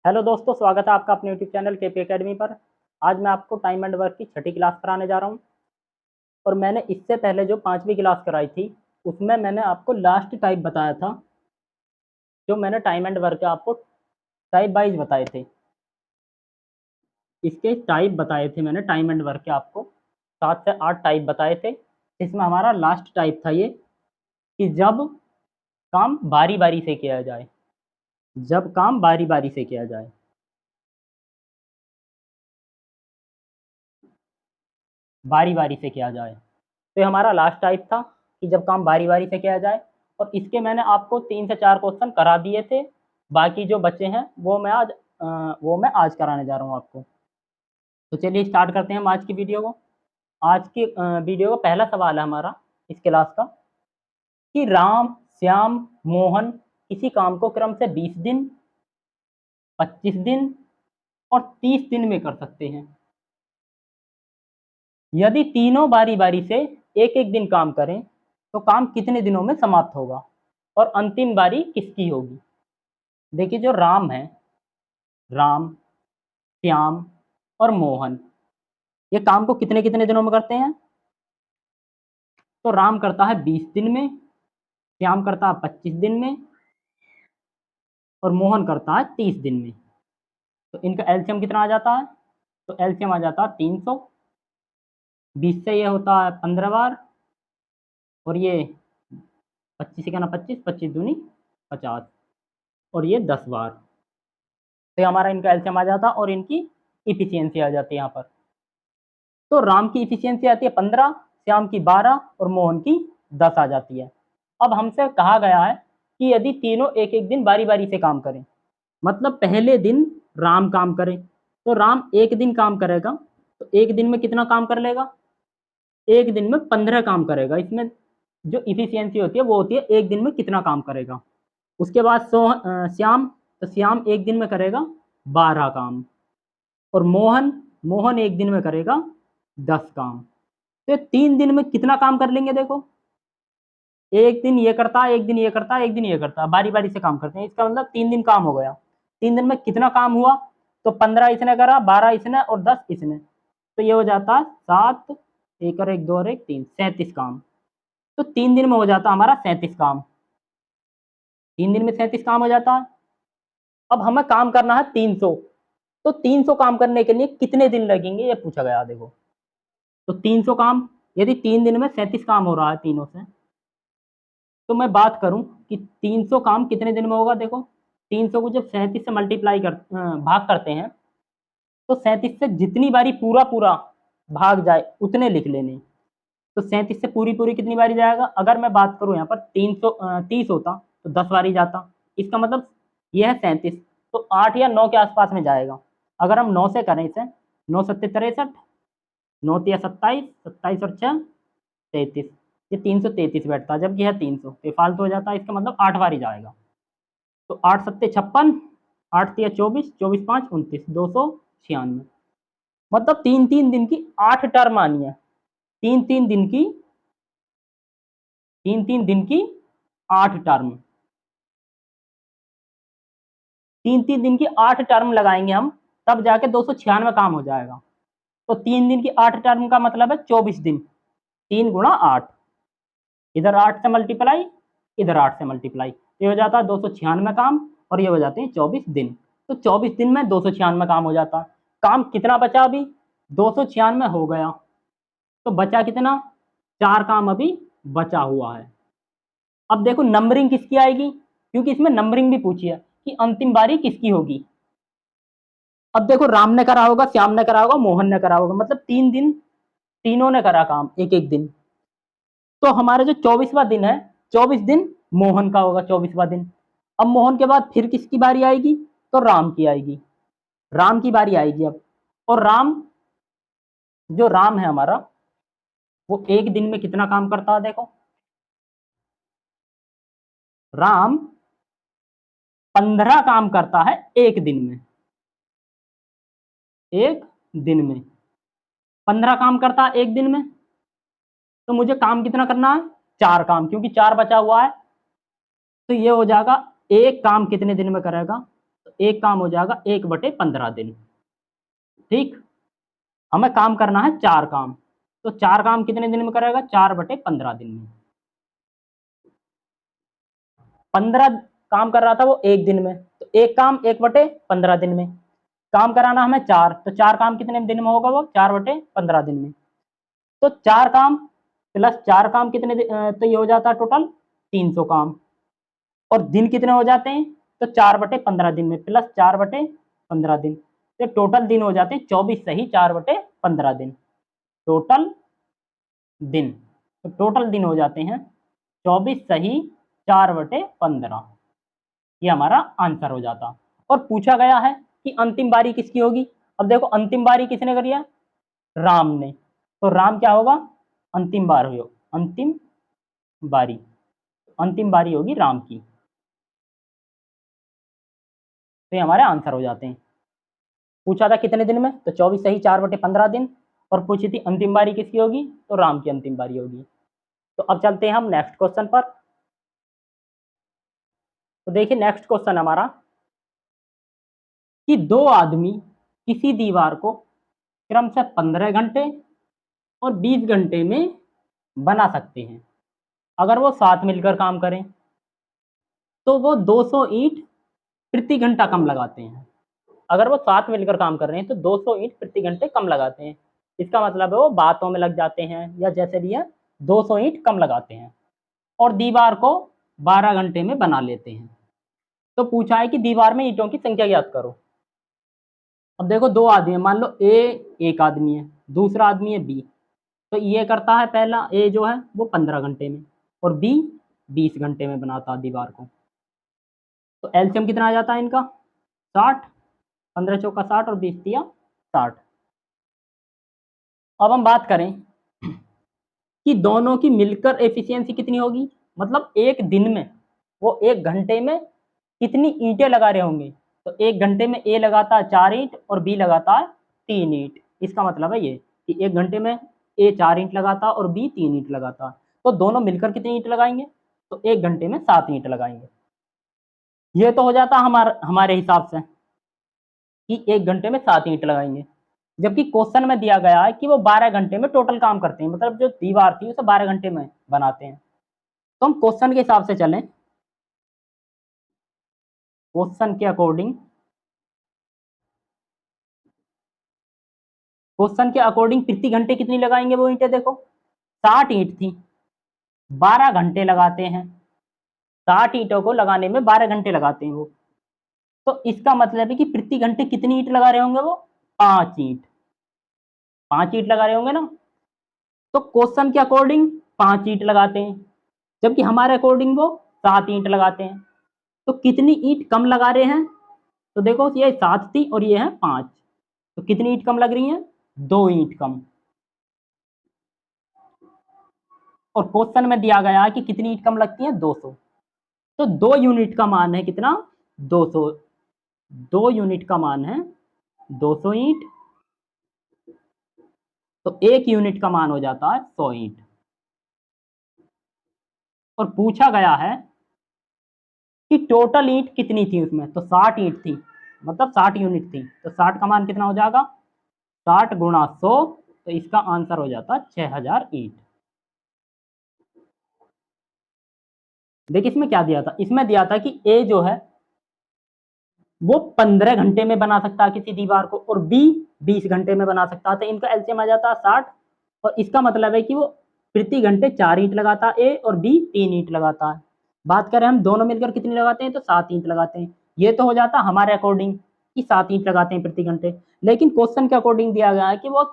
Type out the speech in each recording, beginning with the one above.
Hello दोस्तों, स्वागत है आपका अपने यूट्यूब चैनल केपी एकेडमी पर। आज मैं आपको टाइम एंड वर्क की छठी क्लास कराने जा रहा हूं। और मैंने इससे पहले जो पांचवी क्लास कराई थी उसमें मैंने आपको लास्ट टाइप बताया था। जो मैंने टाइम एंड वर्क के आपको टाइप वाइज बताए थे, इसके टाइप बताए थे मैंने टाइम एंड वर्क के आपको 7 से 8 टाइप बताए थे। इसमें हमारा लास्ट टाइप था ये कि जब काम बारी बारी से किया जाए। जब काम बारी बारी से किया जाए, बारी बारी से किया जाए, तो ये हमारा लास्ट टाइप था कि जब काम बारी बारी से किया जाए। और इसके मैंने आपको 3 से 4 क्वेश्चन करा दिए थे। बाकी जो बचे हैं वो मैं आज कराने जा रहा हूँ आपको। तो चलिए स्टार्ट करते हैं हम आज की वीडियो को। आज की वीडियो का पहला सवाल है हमारा इस क्लास का कि राम, श्याम, मोहन किसी काम को क्रम से 20 दिन, 25 दिन और 30 दिन में कर सकते हैं। यदि तीनों बारी बारी से एक एक दिन काम करें तो काम कितने दिनों में समाप्त होगा और अंतिम बारी किसकी होगी। देखिए, जो राम है, राम, श्याम और मोहन, ये काम को कितने कितने दिनों में करते हैं। तो राम करता है 20 दिन में, श्याम करता है 25 दिन में और मोहन करता है 30 दिन में। तो इनका एलसीएम कितना आ जाता है? तो एलसीएम आ जाता है 300। 20 से ये होता है 15 बार और ये 25 से क्या ना 25, 25 दूनी 50 और ये 10 बार। तो ये हमारा इनका एलसीएम आ जाता और इनकी इफिशियंसी आ जाती है यहाँ पर। तो राम की इफिशियंसी आती है 15, श्याम की 12 और मोहन की 10 आ जाती है। अब हमसे कहा गया है कि यदि तीनों एक एक दिन बारी बारी से काम करें, मतलब पहले दिन राम काम करे, तो राम एक दिन काम करेगा, तो एक दिन में कितना काम कर लेगा? एक दिन में 15 काम करेगा। इसमें जो इफिशियंसी होती है वो होती है एक दिन में कितना काम करेगा। उसके बाद श्याम, तो श्याम एक दिन में करेगा 12 काम और मोहन, मोहन एक दिन में करेगा 10 काम। तो 3 दिन में कितना काम कर लेंगे? देखो, एक दिन ये करता है, एक दिन ये करता है, एक दिन ये करता है, बारी बारी से काम करते हैं। इसका मतलब 3 दिन काम हो गया। 3 दिन में कितना काम हुआ? तो 15 इसने करा, 12 इसने और 10 इसने, तो ये हो जाता है 7, एक और एक, 2 और एक 3, 37 काम। तो 3 दिन में हो जाता हमारा 37 काम। 3 दिन में 37 काम हो जाता है। अब हमें काम करना है 300। तो 300 काम करने के लिए कितने दिन लगेंगे ये पूछा गया। देखो, तो 300 काम, यदि 3 दिन में 37 काम हो रहा है तीनों से, तो मैं बात करूं कि 300 काम कितने दिन में होगा। देखो, 300 को जब 37 से भाग करते हैं, तो 37 से जितनी बारी पूरा पूरा भाग जाए उतने लिख लेने। तो 37 से पूरी पूरी कितनी बारी जाएगा? अगर मैं बात करूं यहाँ पर 330 होता तो 10 बारी जाता। इसका मतलब यह है 37, तो 8 या 9 के आसपास में जाएगा। अगर हम 9 से करें इसे, 9 सत्ते 63, 9 तिया 27, 27 और 6 33, ये 333 बैठता है, जबकि है 300, तो फालतू हो जाता है। इसका मतलब 8 बारी जाएगा। तो 8 सत्ते 56, 8 तिया 24, 24 5 29, 296। मतलब 3 3 दिन की 8 टर्म आनी है। 3 3 दिन की 3 3 दिन की 8 टर्म, 3 3 दिन की 8 टर्म लगाएंगे हम, तब जाके 296 काम हो जाएगा। तो 3 दिन की 8 टर्म का मतलब है 24 दिन। 3 × 8, इधर 8 से मल्टीप्लाई, इधर 8 से मल्टीप्लाई, ये हो जाता है 296 काम और ये हो जाते हैं 24 दिन। तो 24 दिन में 296 काम हो जाता है। काम कितना बचा? अभी 296 हो गया, तो बचा कितना? 4 काम अभी बचा हुआ है। अब देखो नंबरिंग किसकी आएगी, क्योंकि इसमें नंबरिंग भी पूछी है कि अंतिम बारी किसकी होगी। अब देखो, राम ने करा होगा, श्याम ने करा होगा, मोहन ने करा होगा, मतलब 3 दिन तीनों ने करा काम एक एक दिन। तो हमारा जो 24वां दिन है, 24 दिन मोहन का होगा 24वां दिन। अब मोहन के बाद फिर किसकी बारी आएगी? तो राम की आएगी। राम की बारी आएगी अब। और राम, जो राम है हमारा, वो एक दिन में कितना काम करता है? देखो, राम 15 काम करता है एक दिन में। एक दिन में 15 काम करता है एक दिन में। तो मुझे काम कितना करना है? 4 काम, क्योंकि 4 बचा हुआ है। तो ये हो जाएगा एक काम कितने दिन में करेगा? तो एक काम हो जाएगा 1/15 दिन। ठीक, हमें काम करना है 4 काम, तो 4 काम कितने दिन में करेगा? 4/15 दिन में। 15 काम कर रहा था वो एक दिन में, तो एक काम 1/15 दिन में। काम कराना हमें 4, तो 4 काम कितने दिन में होगा? वो 4/15 दिन में। तो 4 काम प्लस 4 काम कितने तो ये हो जाता है टोटल 300 काम। और दिन कितने हो जाते हैं? तो 4/15 दिन में प्लस 4/15 दिन, तो टोटल दिन हो जाते हैं 24 सही 4/15 दिन टोटल दिन। तो टोटल दिन हो जाते हैं 24 सही 4/15। ये हमारा आंसर हो जाता। और पूछा गया है कि अंतिम बारी किसकी होगी। अब देखो अंतिम बारी किसने करी है? राम ने। तो राम क्या होगा? अंतिम बार हो, अंतिम बारी, अंतिम बारी होगी राम की। तो ये हमारे आंसर हो जाते हैं। पूछा था कितने दिन में, तो 24 सही 4/15 दिन। और पूछी थी अंतिम बारी किसकी होगी, तो राम की अंतिम बारी होगी। तो अब चलते हैं हम नेक्स्ट क्वेश्चन पर। तो देखिए नेक्स्ट क्वेश्चन हमारा कि दो आदमी किसी दीवार को क्रम से 15 घंटे और 20 घंटे में बना सकते हैं। अगर वो साथ मिलकर काम करें तो वो 200 ईंट प्रति घंटा कम लगाते हैं। अगर वो साथ मिलकर काम कर रहे हैं तो 200 ईंट प्रति घंटे कम लगाते हैं। इसका मतलब है वो बातों में लग जाते हैं या जैसे भी है 200 ईंट कम लगाते हैं और दीवार को 12 घंटे में बना लेते हैं। तो पूछा है कि दीवार में ईंटों की संख्या ज्ञात करो। अब देखो दो आदमी है, मान लो ए एक आदमी है, दूसरा आदमी है बी। तो ये करता है पहला ए जो है वो 15 घंटे में और बी 20 घंटे में बनाता है दीवार को। तो एलसीएम कितना आ जाता है इनका? 60, 15 चौका 60 और 20 दिया 60। अब हम बात करें कि दोनों की मिलकर एफिशिएंसी कितनी होगी, मतलब एक दिन में वो एक घंटे में कितनी ईंटें लगा रहे होंगे। तो एक घंटे में ए लगाता है 4 ईंट और बी लगाता है 3 ईंट। इसका मतलब है ये कि एक घंटे में ए 4 ईंट लगाता और बी 3 ईंट लगाता। तो दोनों मिलकर कितनी ईंट लगाएंगे, तो एक घंटे में 7 ईंट लगाएंगे। ये तो हो जाता हमारे हिसाब से कि एक घंटे में 7 ईंट लगाएंगे। जबकि क्वेश्चन में दिया गया है कि वो 12 घंटे में टोटल काम करते हैं, मतलब जो दीवार थी उसे 12 घंटे में बनाते हैं। तो हम क्वेश्चन के हिसाब से चलें। क्वेश्चन के अकॉर्डिंग, क्वेश्चन के अकॉर्डिंग प्रति घंटे कितनी लगाएंगे वो ईंटें? देखो 60 ईंट थी, 12 घंटे लगाते हैं। 60 ईंटों को लगाने में 12 घंटे लगाते हैं वो। तो इसका मतलब है कि प्रति घंटे कितनी ईंट लगा रहे होंगे वो? 5 ईंट। 5 ईंट लगा रहे होंगे ना। तो क्वेश्चन के अकॉर्डिंग 5 ईंट लगाते हैं, जबकि हमारे अकॉर्डिंग वो 7 ईंट लगाते हैं। तो कितनी ईंट कम लगा रहे हैं? तो देखो ये 7 थी और ये है 5, तो कितनी ईंट कम लग रही है? 2 ईंट कम। और क्वेश्चन में दिया गया है कि कितनी ईंट कम लगती है? 200। तो 2 यूनिट का मान है कितना? 200। 2 यूनिट का मान है 200 ईंट, तो 1 यूनिट का मान हो जाता है 100 ईंट। और पूछा गया है कि टोटल ईंट कितनी थी उसमें, तो 60 ईंट थी, मतलब 60 यूनिट थी। तो 60 का मान कितना हो जाएगा? 60 गुणा 100, तो इसका आंसर हो जाता 6000 ईंट। देखिए इसमें क्या दिया था, इसमें दिया था कि ए जो है वो 15 घंटे में बना सकता है किसी दीवार को और बी 20 घंटे में बना सकता है। तो इनका एलसीएम आ जाता है 60। और इसका मतलब है कि वो प्रति घंटे 4 ईंट लगाता है ए और बी 3 ईंट लगाता है। बात करें हम दोनों मिलकर कितनी लगाते हैं, तो 7 ईंट लगाते हैं। ये तो हो जाता हमारे अकॉर्डिंग कि 7 ईंट लगाते हैं प्रति घंटे। लेकिन क्वेश्चन के अकॉर्डिंग दिया गया है कि वो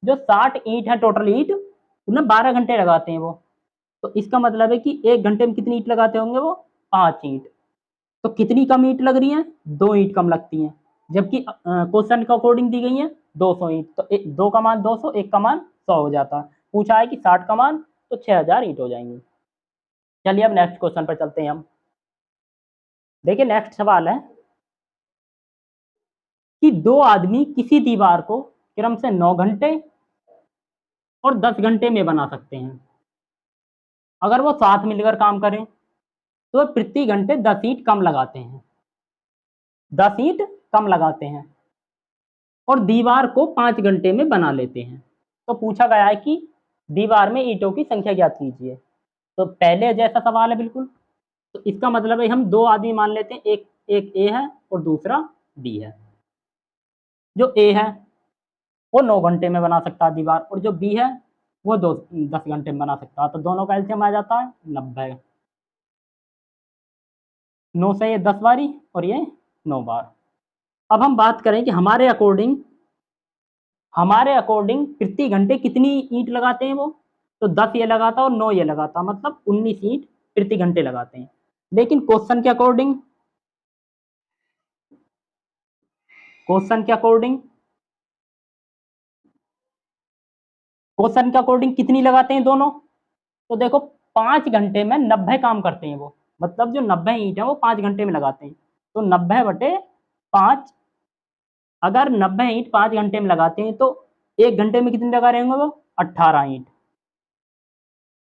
जो 60 ईंट है टोटल ईंट उन्हें 12 घंटे लगाते हैं वो। तो इसका मतलब है कि एक घंटे में कितनी ईंट लगाते होंगे वो? 5 ईंट। तो कितनी कम ईंट लग रही है? 2 ईंट कम लगती हैं। जबकि क्वेश्चन के अकॉर्डिंग दी गई है 200 ईंट। तो 2 का मान 200, 1 का मान 100 हो जाता है। पूछा है कि 60 का मान, तो 6000 ईंट हो जाएंगी। चलिए अब नेक्स्ट क्वेश्चन पर चलते हैं हम। देखिए नेक्स्ट सवाल है कि दो आदमी किसी दीवार को क्रम से 9 घंटे और 10 घंटे में बना सकते हैं। अगर वो साथ मिलकर काम करें तो प्रति घंटे 10 ईंट कम लगाते हैं। 10 ईंट कम लगाते हैं और दीवार को 5 घंटे में बना लेते हैं। तो पूछा गया है कि दीवार में ईंटों की संख्या ज्ञात कीजिए। तो पहले जैसा सवाल है बिल्कुल। तो इसका मतलब है हम दो आदमी मान लेते हैं, एक ए है और दूसरा बी है। जो ए है वो 9 घंटे में बना सकता है दीवार, और जो बी है वो 10 घंटे में बना सकता है। तो दोनों का एलसीएम आ जाता है 90। 9 से ये 10 बारी और ये 9 बार। अब हम बात करें कि हमारे अकॉर्डिंग प्रति घंटे कितनी ईंट लगाते हैं वो। तो 10 ये लगाता और 9 ये लगाता, मतलब 19 ईंट प्रति घंटे लगाते हैं। लेकिन क्वेश्चन के अकॉर्डिंग कितनी लगाते हैं दोनों। तो देखो 5 घंटे में 90 काम करते हैं वो, मतलब जो 90 ईंट है वो 5 घंटे में लगाते हैं। तो 90/5, अगर 90 ईंट 5 घंटे में लगाते हैं तो 1 घंटे में कितनी लगा रहे होंगे वो, 18 ईंट।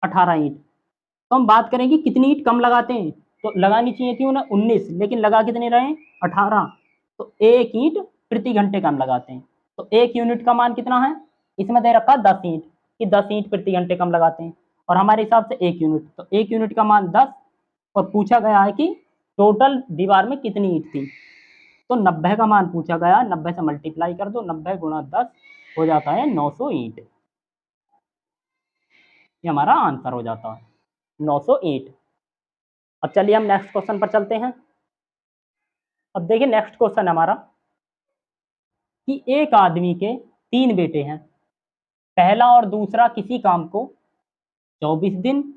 18 ईंट। तो हम बात करें कि कितनी ईंट कम लगाते हैं, तो लगानी चाहिए थी उन्हें 19, लेकिन लगा कितने रहे हैं, 18। तो 1 ईंट प्रति घंटे कम लगाते हैं। तो 1 यूनिट का मान कितना है, इसमें दे रखा 10 ईंट, कि 10 ईंट प्रति घंटे कम लगाते हैं, और हमारे हिसाब से 1 यूनिट, तो 1 यूनिट का मान 10। और पूछा गया है कि टोटल दीवार में कितनी ईंट थी, तो 90 का मान पूछा गया, 90 से मल्टीप्लाई कर दो, 90 × 10 हो जाता है 900 ईंट। ये हमारा आंसर हो जाता है 900 ईंट। अब चलिए हम नेक्स्ट क्वेश्चन पर चलते हैं। अब देखिए नेक्स्ट क्वेश्चन हमारा कि एक आदमी के 3 बेटे हैं, पहला और दूसरा किसी काम को 24 दिन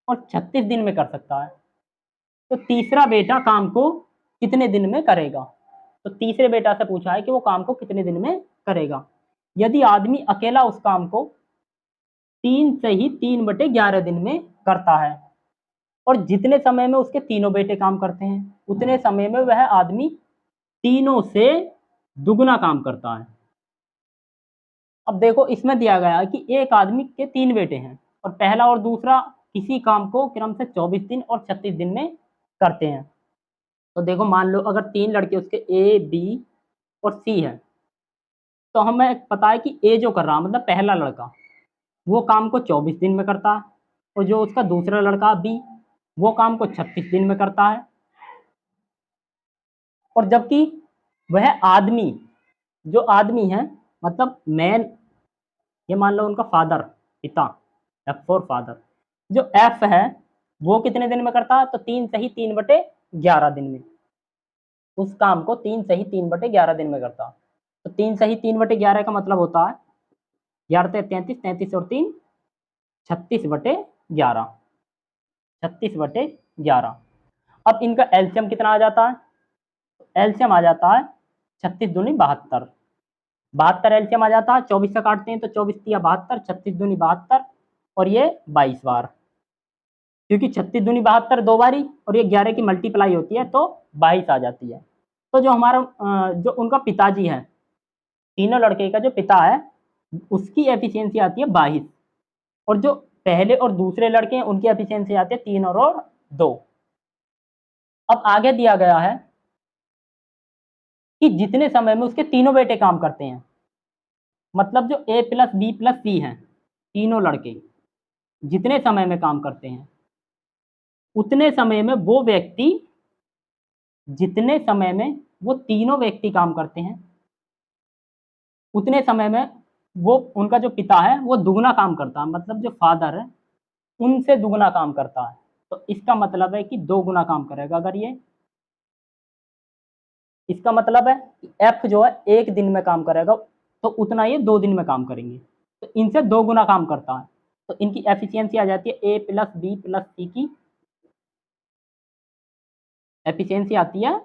और 36 दिन में कर सकता है, तो तीसरा बेटा काम को कितने दिन में करेगा। तो तीसरे बेटा से पूछा है कि वो काम को कितने दिन में करेगा। यदि आदमी अकेला उस काम को 3 से ही 3/11 दिन में करता है, और जितने समय में उसके तीनों बेटे काम करते हैं उतने समय में वह आदमी तीनों से दुगना काम करता है। अब देखो इसमें दिया गया है कि एक आदमी के 3 बेटे हैं और पहला और दूसरा किसी काम को क्रम से 24 दिन और 36 दिन में करते हैं। तो देखो मान लो अगर 3 लड़के उसके ए, बी और सी है, तो हमें पता है कि ए जो कर रहा मतलब पहला लड़का, वो काम को 24 दिन में करता है, और जो उसका दूसरा लड़का बी, वो काम को 36 दिन में करता है। और जबकि वह आदमी, जो आदमी है मतलब मैन, ये मान लो उनका फादर, पिता, एफ फॉर फादर, जो एफ है वो कितने दिन में करता है, तो 3 से ही 3/11 दिन में, उस काम को 3 से ही 3/11 दिन में करता है। तो 3 से ही 3/11 का मतलब होता है 11 33, 33 और 3 36/11, 36/11। अब इनका एलसीएम कितना आ जाता है, एलसीएम आ जाता है 36 दूनी 72, 72 एलसीएम आ जाता है। 24 से काटते हैं तो 24 तिया 72, 36 दूनी 72 और ये 22 बार, क्योंकि 36 दूनी 72 2 बारी और ये 11 की मल्टीप्लाई होती है तो 22 आ जाती है। तो जो हमारा जो उनका पिताजी है, तीनों लड़के का जो पिता है उसकी एफिशिएंसी आती है 22, और जो पहले और दूसरे लड़के हैं उनकी एफिशिएंसी आती है 3 और 2। अब आगे दिया गया है कि जितने समय में उसके तीनों बेटे काम करते हैं, मतलब जो ए प्लस बी प्लस सी हैं, तीनों लड़के जितने समय में काम करते हैं उतने समय में वो व्यक्ति, जितने समय में वो तीनों व्यक्ति काम करते हैं उतने समय में वो उनका जो पिता है वो दुगना काम करता है, मतलब जो फादर है उनसे दुगना काम करता है। तो इसका मतलब है कि 2 गुना काम करेगा। अगर ये इसका मतलब है कि एफ जो है 1 दिन में काम करेगा तो उतना ये 2 दिन में काम करेंगे, तो इनसे 2 गुना काम करता है। तो इनकी एफिशिएंसी आ जाती है ए प्लस बी प्लस सी की एफिशिएंसी आती है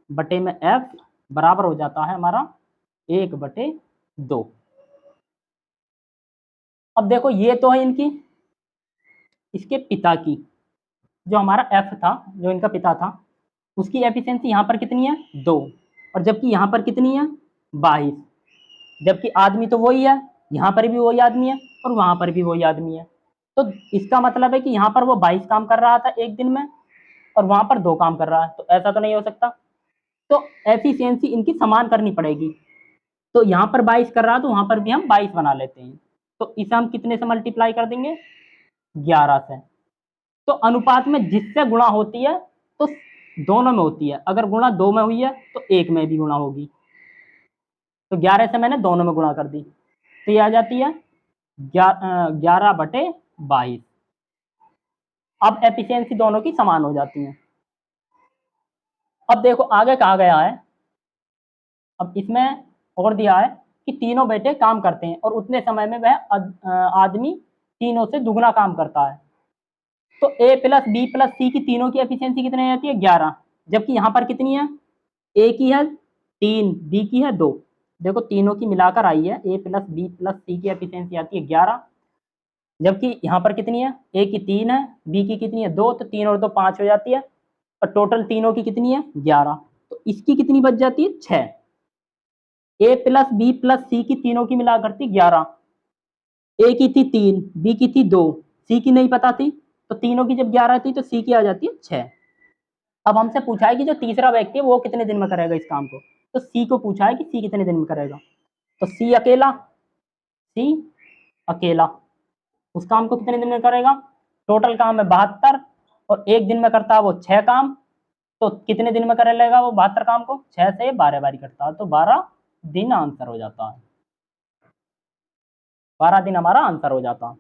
बटे में एफ बराबर हो जाता है हमारा 1/2। अब देखो ये तो है इनकी, इसके पिता की, जो हमारा एफ था जो इनका पिता था उसकी एफिशिएंसी यहाँ पर कितनी है 2, और जबकि यहाँ पर कितनी है 22, जबकि आदमी तो वही है, यहाँ पर भी वही आदमी है और वहाँ पर भी वही आदमी है। तो इसका मतलब है कि यहाँ पर वो 22 काम कर रहा था 1 दिन में, और वहां पर 2 काम कर रहा है, तो ऐसा तो नहीं हो सकता। तो एफिशिएंसी इनकी समान करनी पड़ेगी। तो यहाँ पर 22 कर रहा है तो वहां पर भी हम 22 बना लेते हैं। तो इसे हम कितने से मल्टीप्लाई कर देंगे? 11 से। तो अनुपात में जिससे गुणा होती है तो दोनों में होती है, अगर गुणा 2 में हुई है तो 1 में भी गुणा होगी। तो 11 से मैंने दोनों में गुणा कर दी, तो ये आ जाती है 11/22। अब एफिशिएंसी दोनों की समान हो जाती है। अब देखो आगे कहा गया है, अब इसमें और दिया है कि तीनों बेटे काम करते हैं और उतने समय में वह आदमी तीनों से दुगना काम करता है। तो ए प्लस बी प्लस सी की तीनों की एफिशिएंसी कितनी आ जाती है? 11। जबकि यहाँ पर कितनी है? ए की है 3, बी की है 2। देखो तीनों की मिलाकर आई है, ए प्लस बी प्लस सी की एफिशिएंसी आती है 11। जबकि यहाँ पर कितनी है? ए की 3 है, बी की कितनी है? 2, तो 3 और 2 5 हो जाती है, और टोटल तीनों की कितनी है? 11। तो इसकी कितनी बच जाती है? 6। ए प्लस बी प्लस सी की तीनों की मिला करती 11। ए की थी 3, बी की थी 2, सी की नहीं पता थी, तो तीनों की जब 11 थी तो सी की आ जाती है 6। अब हमसे पूछा है कि जो तीसरा व्यक्ति है वो कितने दिन में करेगा इस काम को। तो सी को पूछा है कि सी कितने दिन में करेगा, तो सी अकेला उस काम को कितने दिन में करेगा? टोटल काम है 72 और एक दिन में करता है वो 6 काम, तो कितने दिन में कर लेगा वो 72 काम को? 6 से 12 बारी करता है, तो 12 दिन आंसर हो जाता है। 12 दिन हमारा आंसर हो जाता।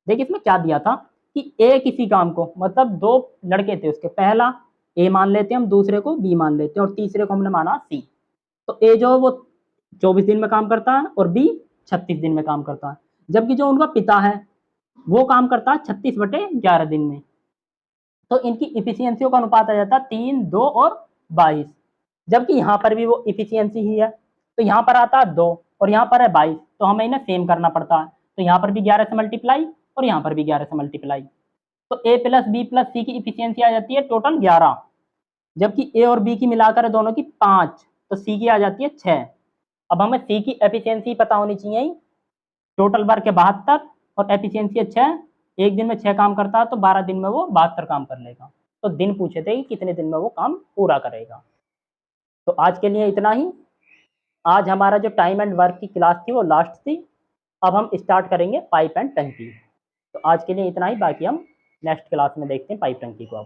देखिए इसमें क्या दिया था कि ए किसी काम को, मतलब 2 लड़के थे उसके, पहला ए मान लेते हैं हम, दूसरे को बी मान लेते हैं और तीसरे को हमने माना सी। तो ए जो वो 24 दिन में काम करता है और बी 36 दिन में काम करता है। जबकि जो उनका पिता है वो काम करता है 36/11 दिन में। तो इनकी इफिशियंसियों का अनुपात आ जाता है 3, 2 और 22। जबकि यहाँ पर भी वो इफिशियंसी ही है, तो यहाँ पर आता है 2 और यहाँ पर है 22, तो हमें इन्हें सेम करना पड़ता है। तो यहाँ पर भी 11 से मल्टीप्लाई और यहाँ पर भी 11 से मल्टीप्लाई। तो ए प्लस बी प्लस सी की इफिशियंसी आ जाती है टोटल 11, जबकि ए और बी की मिलाकर है दोनों की 5, तो सी की आ जाती है 6। अब हमें सी की एफिशिएंसी पता होनी चाहिए, टोटल वर्क है 72 और एफिशिएंसी है 6। एक दिन में 6 काम करता है तो 12 दिन में वो 72 काम कर लेगा। तो दिन पूछे थे कि कितने दिन में वो काम पूरा करेगा। तो आज के लिए इतना ही। आज हमारा जो टाइम एंड वर्क की क्लास थी वो लास्ट थी। अब हम स्टार्ट करेंगे पाइप एंड टंकी। तो आज के लिए इतना ही, बाकी हम नेक्स्ट क्लास में देखते हैं पाइप टंकी को। अब